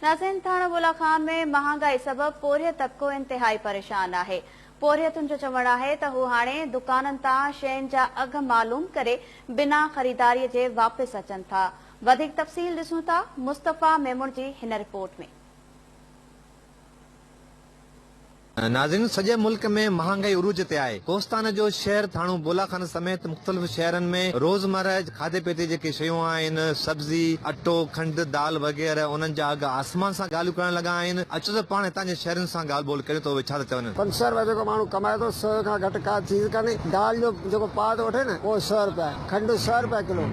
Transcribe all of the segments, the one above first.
नाज़रीन, थाणा बुलाखान में महांगाई सबब पोरिय तबको इंतहाई परेशान है। पोरियतुनि जो चवण है त हू हाणे दुकाननि तां शयुनि जा अघ मालूम करे बिना खरीदारीअ जे वापस अचनि था। वधीक तफ़सील ॾिसूं था मुस्तफ़ा मेमुण जी हिन रिपोर्ट में। नाज़रीन, सॼे मुल्क में महांगाई उरूज ते आहे। कोस्तान जो शहर थाणो बुलाखान समेत मुख़्तलिफ़ शहरनि में रोज़मर्रा खाधे पीते जेके शयूं आहिनि, सब्जी, अटो, खंड, दाल वग़ैरह, उन्हनि जा अघ आसमान सां ॻाल्हियूं करण लॻा आहिनि। अचो त पाण हितां जे शहरनि सां ॻाल्हि ॿोल करे थो छा था चवनि। 500 रुपया जेको माण्हू कमाए थो 100 खां घटि का चीज़ कान्हे। दाल जो जेको पाउ थो वठे न उहो 100 रुपया, खंड 100 रुपया किलो,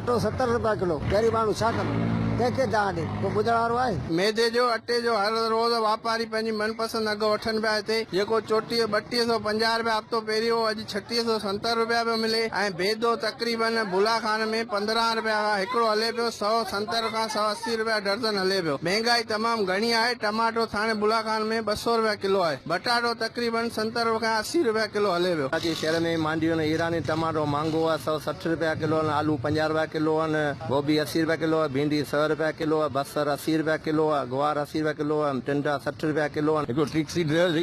अटो 70 रुपया किलो। ग़रीब माण्हू छा कंदो? कंहिंखे दाण ॾे? को ॿुधण वारो आहे? मैदे जो अटे जो हर रोज़ वापारी पंहिंजी मनपसंद अघ वठनि पिया। हिते जेको चोटी 3250 रुपया हफ़्तो पहिरियों हो, अॼु 3670 रुपया पियो मिले। ऐं बेदो तक़रीबन बुलाखान में 15 रुपया हिकिड़ो हले पियो। 170 खां 180 रुपया दर्जन हले पियो। महंगाई तमामु घणी आहे। टमाटो थाणे बुलाखान में 200 रुपया किलो आहे। बटाटो तक़रीबन 70 खां 80 रुपया किलो हले पियो। अॼु शहर में मांडियूं ईरानी टमाटो महांगो आहे, 160 रुपया किलो आहिनि। आलू 50 रुपया किलो आहिनि। गोभी 80 रुपया किलो आहे। भिंडी 100 रुपया किलो आहे। बसर 80 रुपया किलो आहे। गुआर 80 रुपया किलो आहे। टिंडा 60 रुपया किलो आहे। हिकिड़ो टैक्सी ड्राइवर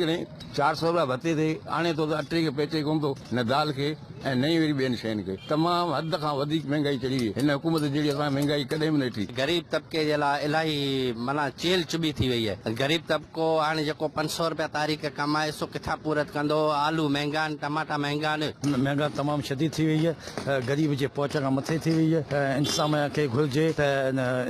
400 रुपया भत्ते ते आणे थो त अटे खे पेचे कोन थो, न दाल खे ऐं नई वरी ॿियनि शयुनि खे। तमामु हद खां वधीक महांगाई चढ़ी वई। हिन हुकूमत जहिड़ी असां महांगाई कॾहिं बि न ॾिठी। गरीब तबके जे लाइ इलाही माना चेल चुबी थी वई है। गरीब तबको हाणे जेको 500 रुपया तारीख़ कमाए सो किथां पूरत कंदो। आलू महंगा आहिनि, टमाटा महंगा आहिनि। महंगा तमामु शदीद थी वई है। गरीब जे पहुच खां मथे थी वई है। इंतज़ाम खे घुरिजे त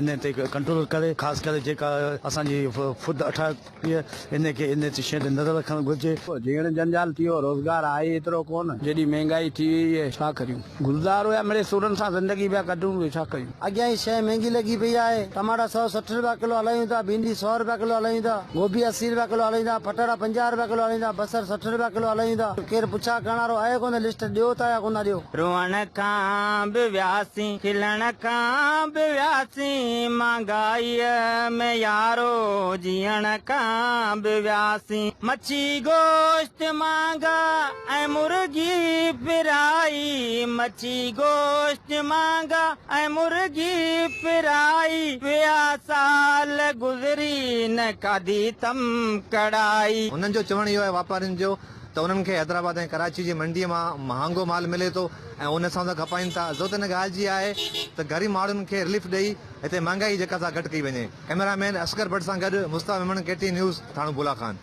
इन ते कंट्रोल करे, ख़ासि करे जेका असांजी फुड अथॉरिटी इन ते शइ ते नज़र रखणु घुरिजे। जीअण जंजाल थी वियो, रोज़गार आहे एतिरो कोन। जॾहिं महंगाई थी वई आहे छा करियूं? गुज़ारो या मिड़े सुरनि सां ज़िंदगी पिया कढूं, छा कयूं? अॻियां ई शइ महांगी लॻी पई आहे। टमाटा 160 रुपया किलो हलायूं था, भिंडी 100 रुपया किलो हलायूं था, गोभी 80 रुपया किलो हलायूं था, पटाटा 50 रुपया किलो हलायूं था, बसर 60 रुपया किलो हलायूं था। केरु पुछा करण वारो आहे कोन? लिस्ट ॾियो था या कोन ॾियो? रोअण खां बि वियासीं, खिलण खां बि वियासीं, महांगाईअ में यारो जीअण खां बि वियासीं। मच्छी गोश्त महांगा ऐं मुर्गी फ्राई, मच्छी गोश्त महांगा ऐं मुर्गी फ्राई। विया साल गुज़री न खाधी तम कढ़ाई। उन्हनि जो चवण इहो आहे वापारियुनि जो त उन्हनि खे हैदराबाद ऐं कराची जी मंडीअ मां महांगो माल मिले थो ऐं उन सां त खपाइनि था। ज़ो त हिन ॻाल्हि जी आहे त ग़रीब माण्हुनि खे रिलीफ ॾेई हिते महांगाई जेका सा घटि कई वञे। कैमरामैन असगर भट्ट सां गॾु मुस्तफ़ा मेमण, KT न्यूज़, थाणो बुलाखान।